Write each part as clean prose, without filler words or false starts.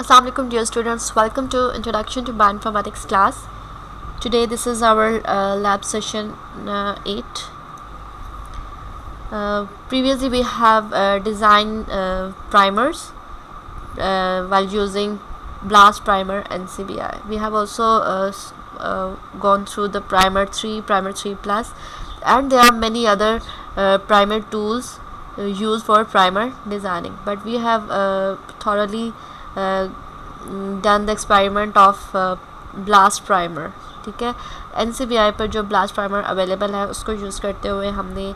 Assalamu alaikum dear students, welcome to Introduction to Bioinformatics class. Today this is our lab session 8. Previously we have designed primers while using BLAST primer and CBI. We have also gone through the primer 3, primer 3 plus, and there are many other primer tools used for primer designing, but we have thoroughly done the experiment of blast primer. ठीक है, NCBI पर जो blast primer available है उसको use करते हुए हमने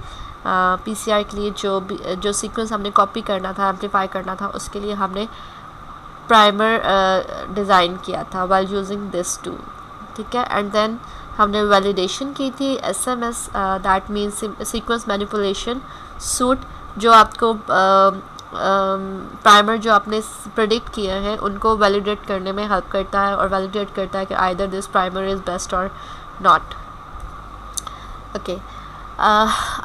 PCR के लिए जो सीक्वेंस हमने कॉपी करना था, एम्पलीफाई करना था, उसके लिए हमने प्राइमर डिज़ाइन किया था वाइल यूजिंग दिस टूल. ठीक है, एंड देन हमने वैलिडेशन की थी SMS, that means sequence manipulation suit, जो आपको प्राइमर जो आपने प्रेडिक्ट किए हैं उनको वैलिडेट करने में हेल्प करता है और वैलिडेट करता है कि either this primer is best और नॉट. ओके,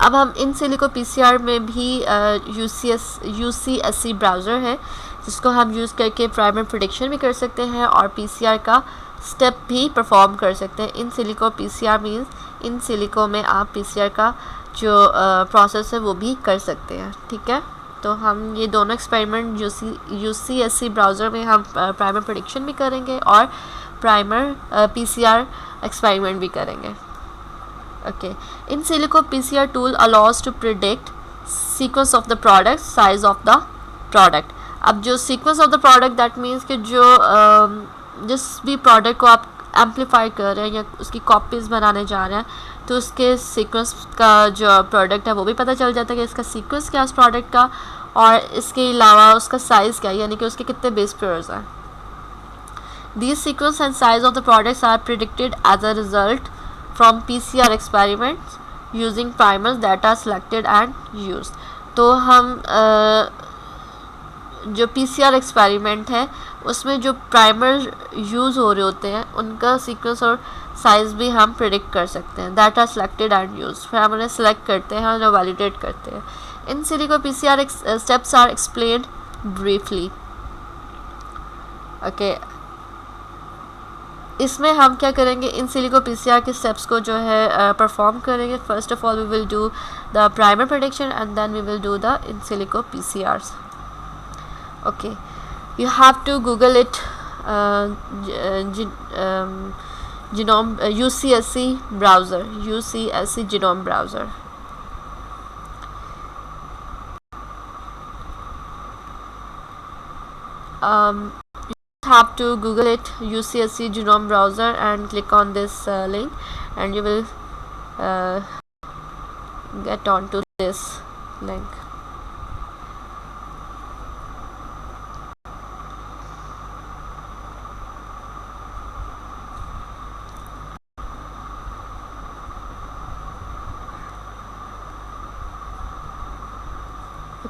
अब हम इन सिलिको PCR में भी UCSC ब्राउज़र है जिसको हम यूज़ करके प्राइमर प्रेडिक्शन भी कर सकते हैं और PCR का स्टेप भी परफॉर्म कर सकते हैं. In silico PCR means in silico में आप PCR का जो प्रोसेस है वो भी कर सकते हैं. ठीक है, तो हम ये दोनों एक्सपेरिमेंट UCSC ब्राउज़र में हम प्राइमर प्रेडिक्शन भी करेंगे और प्राइमर PCR एक्सपेरिमेंट भी करेंगे. Okay, in silico PCR tool allows to predict sequence of the product, size of the product. अब जो sequence of the product that means कि जो जिस भी प्रोडक्ट को आप एम्पलीफाई कर रहे हैं या उसकी कॉपीज़ बनाने जा रहे हैं तो उसके सीक्वेंस का जो प्रोडक्ट है वो भी पता चल जाता है कि इसका सीक्वेंस क्या है उस प्रोडक्ट का, और इसके अलावा उसका साइज़ क्या है, यानी कि उसके कितने बेस पेयर्स हैं. These sequence and size of the products are predicted as a result from PCR experiments using primers that are selected and used. तो हम जो PCR एक्सपेरिमेंट है उसमें जो प्राइमर यूज़ हो रहे होते हैं उनका सीक्वेंस और साइज़ भी हम प्रिडिक्ट कर सकते हैं. That are selected and use, फिर हम उन्हें सेलेक्ट करते हैं और वैलिडेट करते हैं. In silico PCR steps are explained briefly. Okay, इसमें हम क्या करेंगे, इन सिलिको PCR के स्टेप्स को जो है परफॉर्म करेंगे. First of all we will do the primer prediction and then we will do the in silico PCRs. Okay, you have to Google it, genome UCSC browser, UCSC genome browser. You have to Google it, UCSC genome browser, and click on this link and you will get onto this link.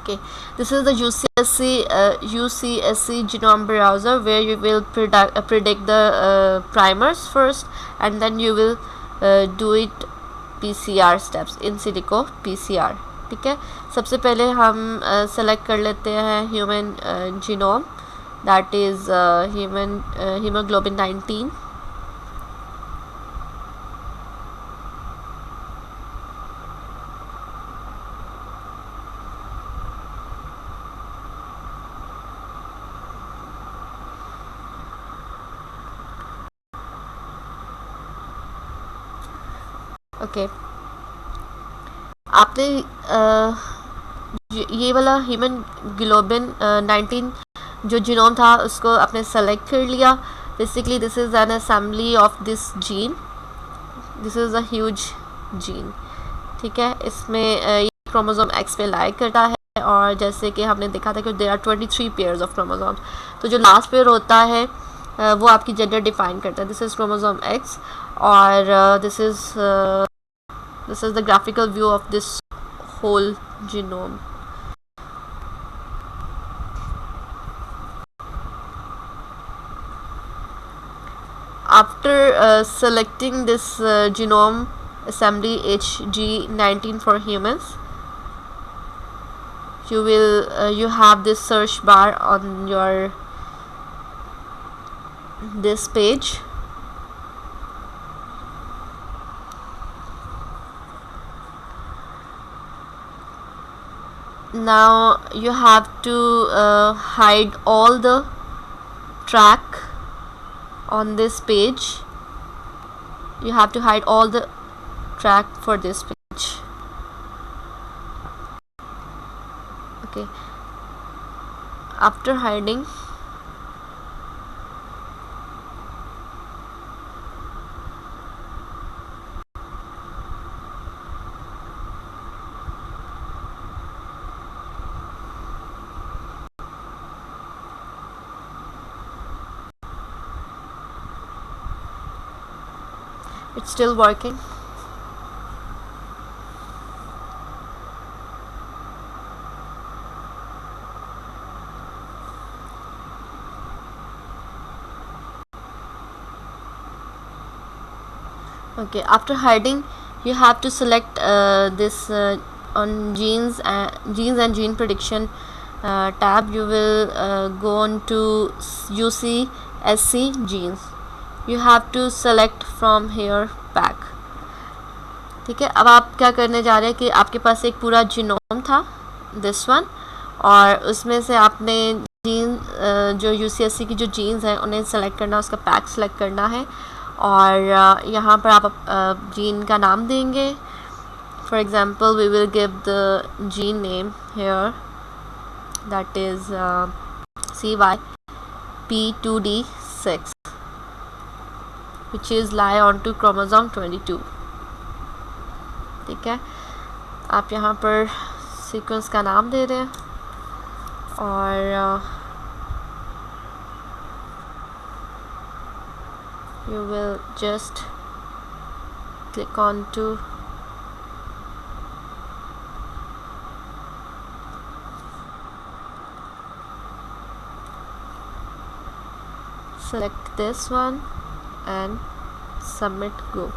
Okay, this is the UCSC genome browser where you will predict the primers first and then you will do it PCR steps in silico PCR. ठीक है, सबसे पहले हम select कर लेते हैं human genome, that is human haemoglobin 19. Okay, आपने ये वाला ह्यूमन ग्लोबिन 19 जो जीनोम था उसको आपने सेलेक्ट कर लिया. Basically this is an assembly of this gene, this is a huge gene. ठीक है, इसमें ये क्रोमोसोम X पे लाइक करता है और जैसे कि हमने देखा था कि there are 23 pairs of chromosomes. तो जो लास्ट पेयर होता है वो आपकी जेंडर डिफाइन करता है. दिस इज़ क्रोमोसोम X और this is the graphical view of this whole genome. After selecting this genome assembly HG19 for humans, you have this search bar on your this page. Now you have to hide all the track on this page. You have to hide all the track for this page. Okay, after hiding, it's still working. Okay, after hiding, you have to select this on genes and gene prediction tab. You will go on to UCSC genes. You have to select from here back. ठीक है, अब आप क्या करने जा रहे हैं कि आपके पास एक पूरा जीनोम था, दिस वन, और उसमें से आपने जीन जो UCSC की जो जीन्स हैं उन्हें सेलेक्ट करना, उसका पैक सेलेक्ट करना है, और यहाँ पर आप जीन का नाम देंगे. For example we will give the gene name here, that is CYP2D6 which is lie onto chromosome 22. ठीक है, आप यहाँ पर सीक्वेंस का नाम दे रहे हैं, और you will just click on to select this one and submit. Go.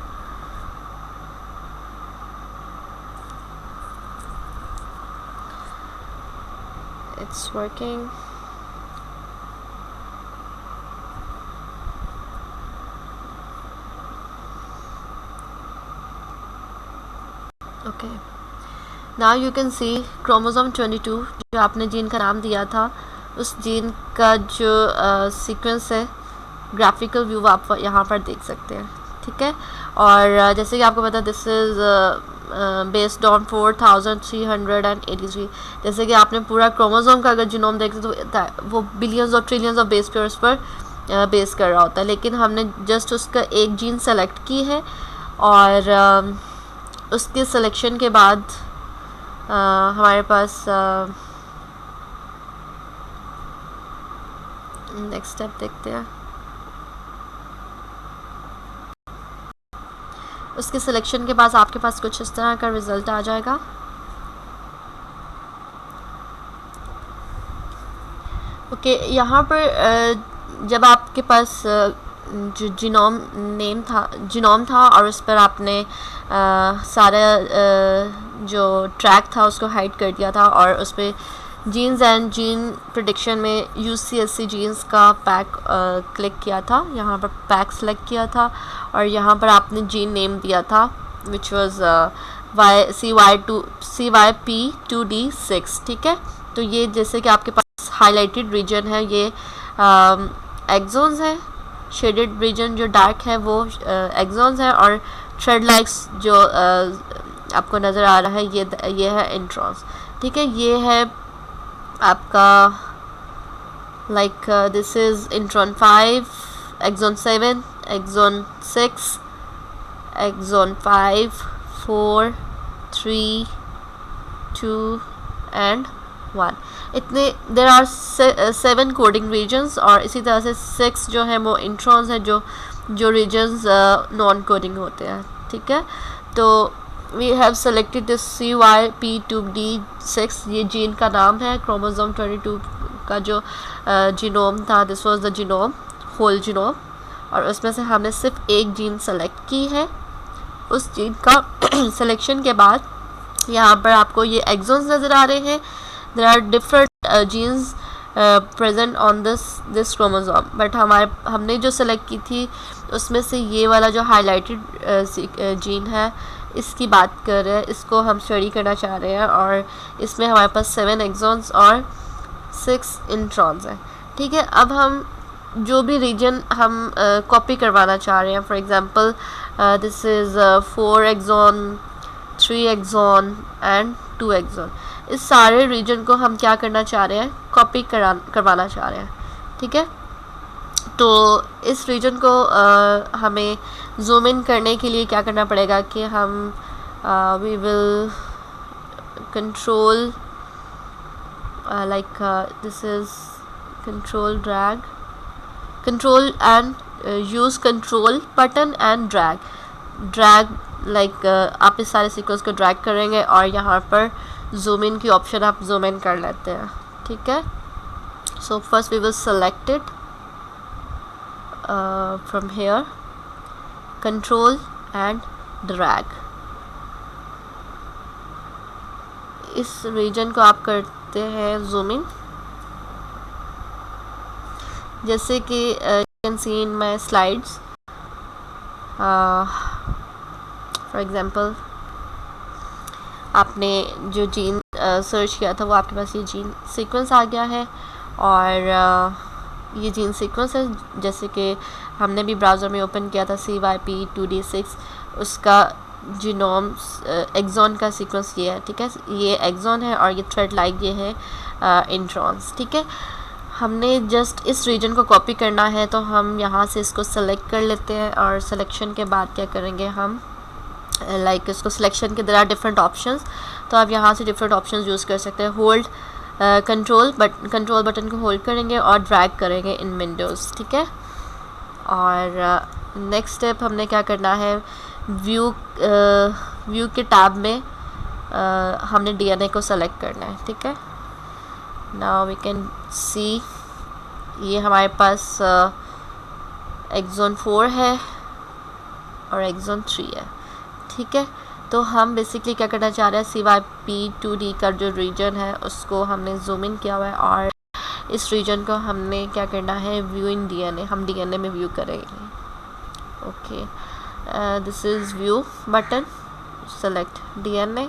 It's working. Okay, now you can see chromosome 22 जो आपने जीन का नाम दिया था, उस जीन का जो सीक्वेंस है, ग्राफिकल व्यू आप यहाँ पर देख सकते हैं. ठीक है, और जैसे कि आपको पता, दिस इज़ बेस्ड ऑन 4383. जैसे कि आपने पूरा क्रोमोसोम का अगर जीनोम देखते तो वो बिलियंस और ट्रिलियंस ऑफ बेस पेयर्स पर बेस कर रहा होता है, लेकिन हमने जस्ट उसका एक जीन सेलेक्ट की है, और उसके सिलेक्शन के बाद हमारे पास नेक्स्ट स्टेप देखते हैं. उसके सिलेक्शन के बाद आपके पास कुछ इस तरह का रिज़ल्ट आ जाएगा. ओके, यहाँ पर जब आपके पास जो जीनोम था और उस पर आपने सारा जो ट्रैक था उसको हाइड कर दिया था, और उस पर जीन्स एंड जीन प्रेडिक्शन में UCSC जीन्स का पैक क्लिक किया था, यहाँ पर पैक सेलेक्ट किया था, और यहाँ पर आपने जीन नेम दिया था विच वाज CYP2D6. ठीक है, तो ये जैसे कि आपके पास हाईलाइटेड रीजन है, ये एक्सोन्स है, शेडेड रीजन जो डार्क है वो एक्सोन्स है, और थ्रेड लाइक्स जो आपको नज़र आ रहा है ये है इंट्रॉन्स. ठीक है, ये है आपका like this is intron 5, exon 7, exon 6, exon 5, 4, 3, 2 and 1. इतने देर आर 7 कोडिंग रीजन्स, और इसी तरह से 6 जो है वो इंट्रॉन्स है, जो रीजन्स नॉन कोडिंग होते हैं. ठीक है, तो we have selected this CYP2D6, ये जीन का नाम है. क्रोमोसोम 22 का जो जीनोम था, this was the genome, whole genome, और उसमें से हमने सिर्फ एक जीन सेलेक्ट की है. उस जीन का सिलेक्शन के बाद यहाँ पर आपको ये एक्सोन्स नज़र आ रहे हैं. There are different genes present on this chromosome, but हमने जो सेलेक्ट की थी उसमें से ये वाला जो हाईलाइटेड जीन है इसकी बात कर रहे हैं, इसको हम स्टडी करना चाह रहे हैं, और इसमें हमारे पास 7 एक्सॉन्स और 6 इंट्रॉन्स हैं। ठीक है, अब हम जो भी रीजन हम कॉपी करवाना चाह रहे हैं, for example this is 4 exon, 3 exon and 2 exon, इस सारे रीजन को हम क्या करना चाह रहे हैं, कॉपी करवाना चाह रहे हैं। ठीक है, तो इस रीजन को हमें जूम इन करने के लिए क्या करना पड़ेगा कि हम we will control like this is control drag, control and use control button and drag like आप इस सारे सीक्वेंस को ड्रैग करेंगे और यहाँ पर जूम इन की ऑप्शन आप जूम इन कर लेते हैं। ठीक है, so first we will select it from here, control and drag. इस रीजन को आप करते हैं जूम इन, जैसे कि you can see in my slides, for example आपने जो जीन सर्च किया था वो आपके पास ये जीन सीक्वेंस आ गया है, और ये जीन सीक्वेंस है जैसे कि हमने भी ब्राउज़र में ओपन किया था CYP2D6, उसका जीनोम एक्सॉन का सीक्वेंस ये है। ठीक है, ये एक्सॉन है और ये थ्रेड लाइक ये है इंट्रॉन्स। ठीक है, हमने जस्ट इस रीजन को कॉपी करना है, तो हम यहाँ से इसको सेलेक्ट कर लेते हैं, और सिलेक्शन के बाद क्या करेंगे हम लाइक इसको सिलेक्शन के द्वारा डिफरेंट ऑप्शंस, तो आप यहाँ से डिफरेंट ऑप्शंस यूज़ कर सकते हैं। होल्ड कंट्रोल बटन को होल्ड करेंगे और ड्रैग करेंगे इन विंडोज़। ठीक है, और नेक्स्ट स्टेप हमने क्या करना है, व्यू के टैब में हमने DNA को सेलेक्ट करना है। ठीक है, नाउ वी कैन सी ये हमारे पास एक्सॉन 4 है और एक्सॉन 3 है। ठीक है, तो हम बेसिकली क्या करना चाह रहे हैं, CYP2D का जो रीजन है उसको हमने जूम इन किया हुआ है, और इस रीजन को हमने क्या करना है, व्यू इन DNA, हम DNA में व्यू करेंगे। Okay, this is view button, select DNA,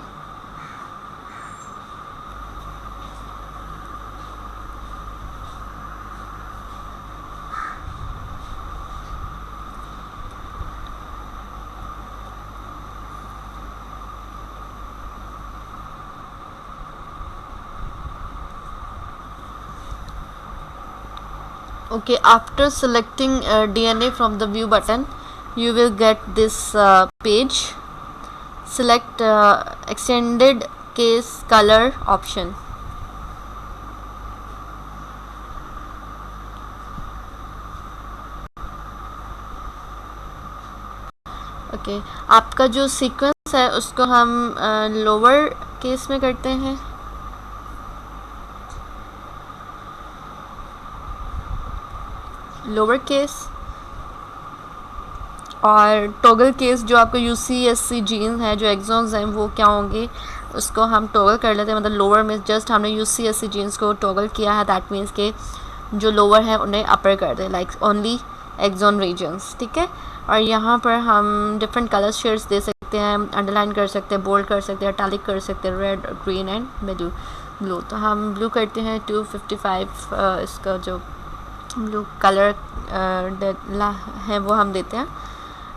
okay, after selecting DNA from the view button you will get this page. Select extended case color option. Okay, आपका जो सीक्वेंस है उसको हम lower case में करते हैं, लोअर केस, और toggle case जो आपका UCSC जीन है, जो एक्सॉन्स हैं वो क्या होंगे उसको हम टॉगल कर लेते हैं, मतलब लोअर में जस्ट हमने UCSC जीन्स को टॉगल किया है, दैट मीन्स के जो लोअर है उन्हें अपर कर दें, लाइक ओनली एक्सॉन रीजन्स। ठीक है, और यहाँ पर हम डिफरेंट कलर शेड्स दे सकते हैं, अंडरलाइन कर सकते हैं, बोल्ड कर सकते हैं, इटैलिक कर सकते हैं, रेड, ग्रीन एंड ब्लू। तो हम ब्लू करते हैं 255, इसका जो ब्लू कलर है वो हम देते हैं,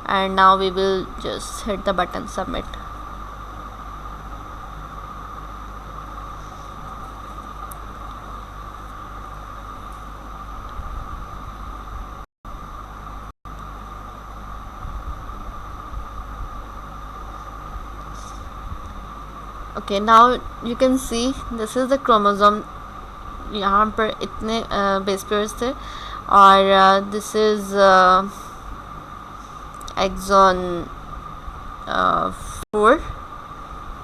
and now we will just hit the button submit. Okay, now you can see this is the chromosome, यहाँ पर इतने बेस पेयर्स थे, और दिस इज़ एक्सॉन 4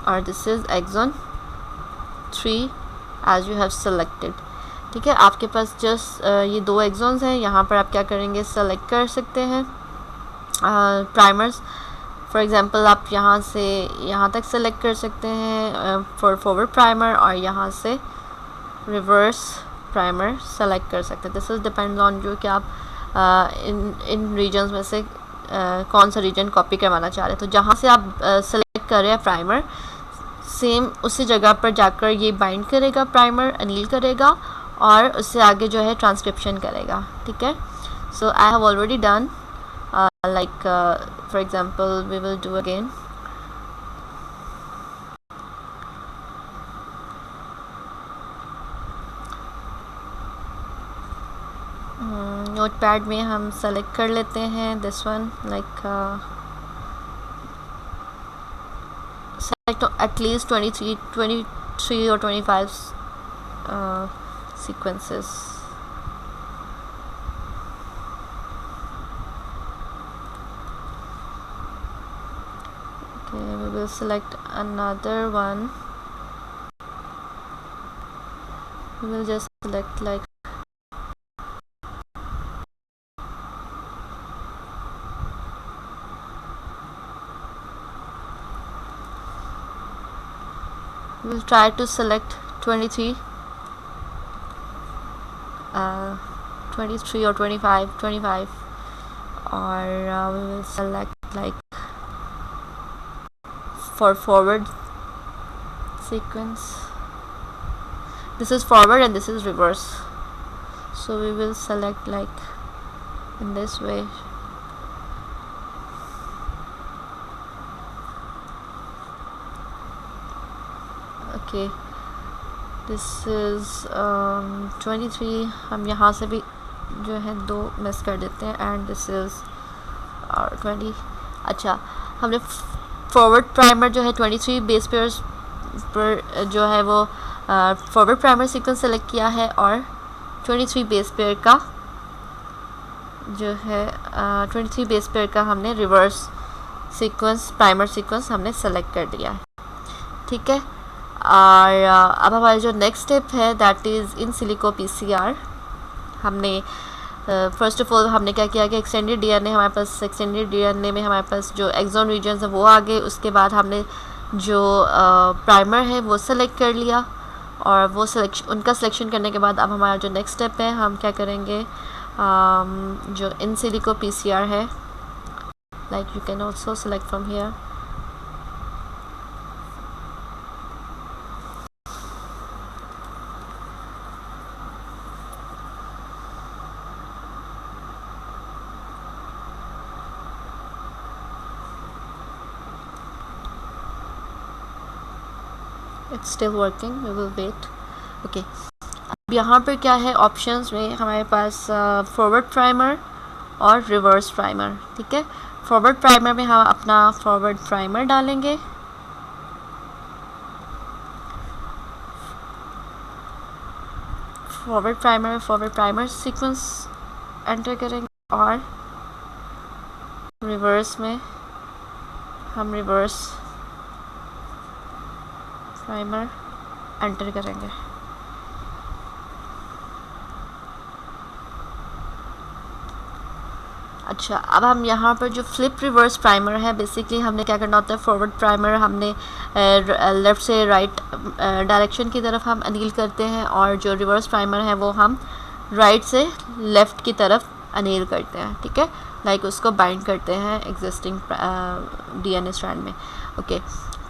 और this is exon 3 as you have selected. ठीक है, आपके पास जस्ट ये 2 एक्सॉन्स हैं, यहाँ पर आप क्या करेंगे, सेलेक्ट कर सकते हैं प्राइमर्स। फॉर एग्ज़ाम्पल आप यहाँ से यहाँ तक सेलेक्ट कर सकते हैं फॉर फॉरवर्ड प्राइमर, और यहाँ से रिवर्स प्राइमर सेलेक्ट कर सकते हैं। दिस इज़ डिपेंड्स ऑन जो कि आप इन रीजन्स में से कौन सा रीजन कॉपी करवाना चाह रहे हैं। तो जहाँ से आप सेलेक्ट कर रहे हैं प्राइमर, सेम उसी जगह पर जाकर ये बाइंड करेगा, प्राइमर अनील करेगा और उससे आगे जो है ट्रांसक्रिप्शन करेगा। ठीक है, so I have already done, like for example we will do again. Notepad में हम सेलेक्ट कर लेते हैं this one, like select at least 23 or 25 sequences. Okay, we will select another one. We will just select like we will try to select 23 or 25, or we will select like for forward sequence. This is forward and this is reverse, so we will select like in this way. Okay, this is 23, हम यहाँ से भी जो है 2 miss कर देते हैं, and this is 20. अच्छा, हमने फॉरवर्ड प्राइमर जो है 23 बेस पेयर्स पर जो है वो फॉरवर्ड प्राइमर सीक्वेंस सेलेक्ट किया है, और 23 बेस पेयर का जो है 23 बेस पेयर का हमने रिवर्स सीक्वेंस, प्राइमर सीक्वेंस हमने सेलेक्ट कर दिया है। ठीक है, और अब हमारा जो नेक्स्ट स्टेप है that is in silico PCR. हमने फर्स्ट ऑफ ऑल हमने क्या किया कि एक्सटेंडेड डीएनए हमारे पास, एक्सटेंडेड डीएनए में हमारे पास जो एक्सॉन रीजन्स है वो आ गए. उसके बाद हमने जो प्राइमर है वो सेलेक्ट कर लिया, और वो उनका सिलेक्शन करने के बाद अब हमारा जो नेक्स्ट स्टेप है हम क्या करेंगे, जो इन सिलिको पीसीआर है, like you can also select from here. It's still working, we will wait. Okay, अब यहाँ पर क्या है ऑप्शंस में हमारे पास फॉरवर्ड प्राइमर और रिवर्स प्राइमर. ठीक है, फॉरवर्ड प्राइमर में हम अपना फॉरवर्ड प्राइमर डालेंगे. फॉरवर्ड प्राइमर में फॉरवर्ड प्राइमर सीक्वेंस एंटर करेंगे, और रिवर्स में हम रिवर्स प्राइमर एंटर करेंगे. अच्छा, अब हम यहाँ पर जो फ्लिप रिवर्स प्राइमर है, बेसिकली हमने क्या करना होता है, फॉरवर्ड प्राइमर हमने लेफ़्ट से राइट डायरेक्शन की तरफ हम अनील करते हैं, और जो रिवर्स प्राइमर है वो हम राइट से लेफ़्ट की तरफ अनील करते हैं. ठीक है, लाइक उसको बाइंड करते हैं एग्जिस्टिंग डीएनए स्ट्रैंड में. ओके,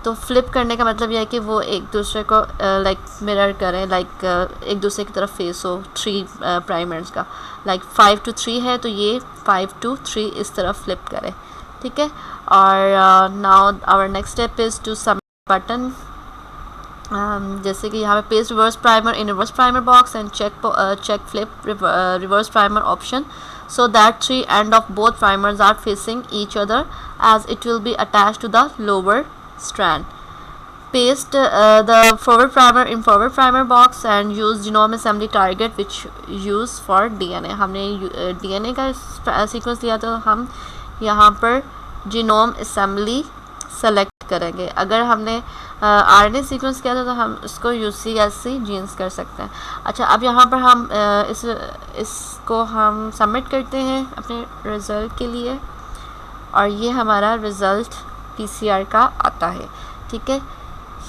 तो फ्लिप करने का मतलब यह है कि वो एक दूसरे को लाइक मिरर करें, लाइक एक दूसरे की तरफ फेस हो. 3 प्राइमर्स का लाइक 5 to 3 है, तो ये 5 to 3 इस तरफ फ्लिप करें. ठीक है, और now our next step is to submit button. जैसे कि यहाँ पे paste reverse primer in reverse primer box and check flip reverse primer option, so that 3 end of both primers are facing each other as it will be attached to the lower strand. Paste the forward primer in forward primer box and use genome assembly target which use for DNA. हमने DNA का sequence लिया, तो हम यहाँ पर genome assembly select करेंगे. अगर हमने RNA सीक्वेंस किया था तो हम उसको UCSC जीन्स कर सकते हैं. अच्छा, अब यहाँ पर हम इसको हम सबमिट करते हैं अपने रिज़ल्ट के लिए, और ये हमारा रिज़ल्ट PCR का आता है. ठीक है,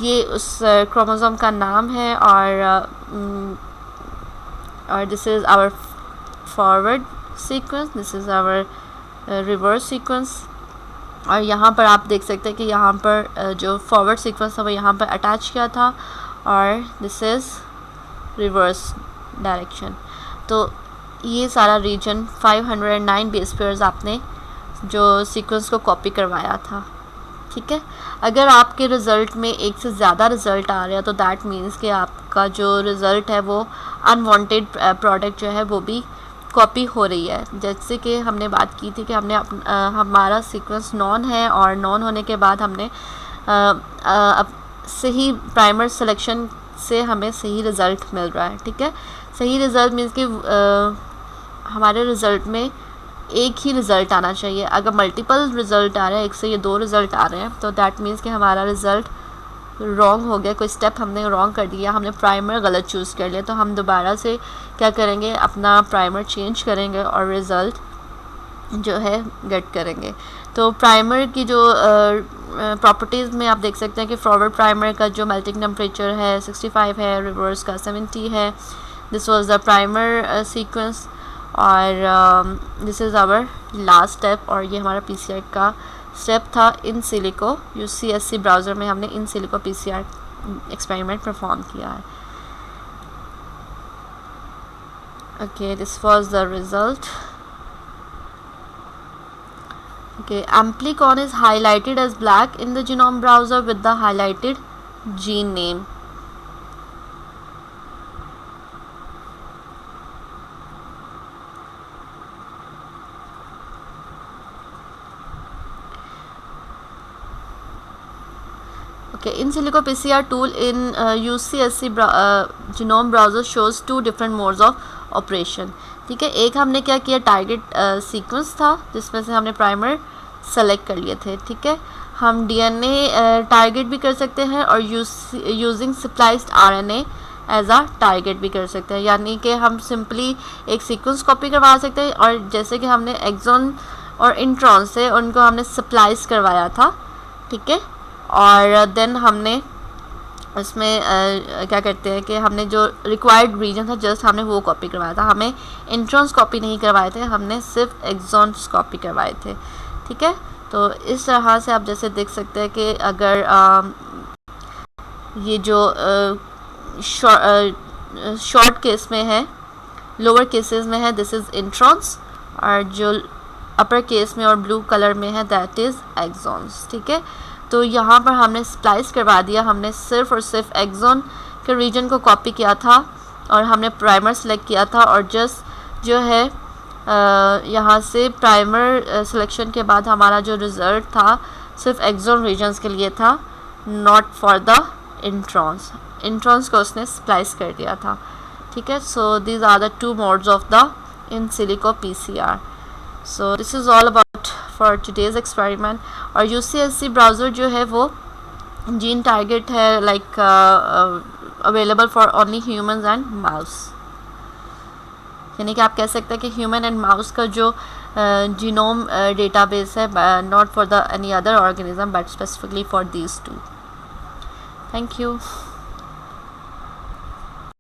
ये उस क्रोमोसोम का नाम है, और और this is our forward sequence, this is our reverse sequence. और यहाँ पर आप देख सकते हैं कि यहाँ पर जो फॉरवर्ड सीक्वेंस था वो यहाँ पर अटैच किया था, और दिस इज़ रिवर्स डायरेक्शन। तो ये सारा रीजन 509 बेस पेयर्स आपने जो सीक्वेंस को कॉपी करवाया था, ठीक है। अगर आपके रिज़ल्ट में एक से ज़्यादा रिज़ल्ट आ रहा है तो दैट मीन्स कि आपका जो रिज़ल्ट है वो अनवांटेड प्रोडक्ट जो है वो भी कॉपी हो रही है। जैसे कि हमने बात की थी कि हमने हमारा सीक्वेंस नॉन है, और नॉन होने के बाद हमने सही प्राइमर सिलेक्शन से हमें सही रिज़ल्ट मिल रहा है, ठीक है। सही रिज़ल्ट मीन्स कि हमारे रिज़ल्ट में एक ही रिज़ल्ट आना चाहिए। अगर मल्टीपल रिज़ल्ट आ रहे हैं, एक से ये दो रिज़ल्ट आ रहे हैं, तो दैट मीन्स कि हमारा रिज़ल्ट रॉन्ग हो गया, कोई स्टेप हमने रॉन्ग कर दिया, हमने प्राइमर गलत चूज़ कर लिया। तो हम दोबारा से क्या करेंगे, अपना प्राइमर चेंज करेंगे और रिज़ल्ट जो है गेट करेंगे। तो प्राइमर की जो प्रॉपर्टीज़ में आप देख सकते हैं कि फॉरवर्ड प्राइमर का जो मेल्टिंग टेम्परेचर है 65 है, रिवर्स का 70 है। This was the primer sequence, और this is our last step, और ये हमारा पीसीआर का स्टेप था इन सिलिको। यूसीएससी ब्राउज़र में हमने इन सिलिको पीसीआर एक्सपेरिमेंट परफॉर्म किया है। Okay, this was the result. Okay, amplicon is highlighted as black in the genome browser with the highlighted gene name. Okay, in silico PCR tool in UCSC genome browser shows two different modes of operation. ठीक है, एक हमने क्या किया, target sequence था जिसमें से हमने प्राइमर सेलेक्ट कर लिए थे, ठीक है। हम डीएनए टारगेट भी कर सकते हैं और यूजिंग स्प्लाइस्ड आरएनए एज आ टारगेट भी कर सकते हैं, यानी कि हम सिंपली एक सीक्वेंस कॉपी करवा सकते हैं, और जैसे कि हमने एक्सॉन और इंट्रॉन से उनको हमने स्प्लाइस करवाया था, ठीक है। और देन हमने इसमें क्या करते हैं कि हमने जो रिक्वायर्ड रीजन था जस्ट हमने वो कॉपी करवाया था, हमें इंट्रॉन्स कॉपी नहीं करवाए थे, हमने सिर्फ एक्सॉन्स कॉपी करवाए थे, ठीक है। तो इस तरह से आप जैसे देख सकते हैं कि अगर ये जो शॉर्ट केस में है, लोअर केसेस में है, दिस इज़ इंट्रॉन्स, और जो अपर केस में और ब्लू कलर में है दैट इज़ एक्सॉन्स, ठीक है। तो यहाँ पर हमने स्प्लाइस करवा दिया, हमने सिर्फ और सिर्फ एक्सॉन के रीजन को कॉपी किया था और हमने प्राइमर सेलेक्ट किया था, और जस्ट जो है यहाँ से प्राइमर सिलेक्शन के बाद हमारा जो रिज़ल्ट था सिर्फ एक्सॉन रीजन्स के लिए था, नॉट फॉर द इंट्रॉन्स को उसने स्प्लाइस कर दिया था, ठीक है। So these are the two modes of the in silico PCR. So this is all about for today's experiment. और यूसीएससी ब्राउज़र जो है वो जीन टारगेट है, like available for only humans and mouse, यानी कि आप कह सकते हैं कि ह्यूमन एंड माउस का जो जीनोम डेटाबेस है, not for the any other organism but specifically for these two. Thank you.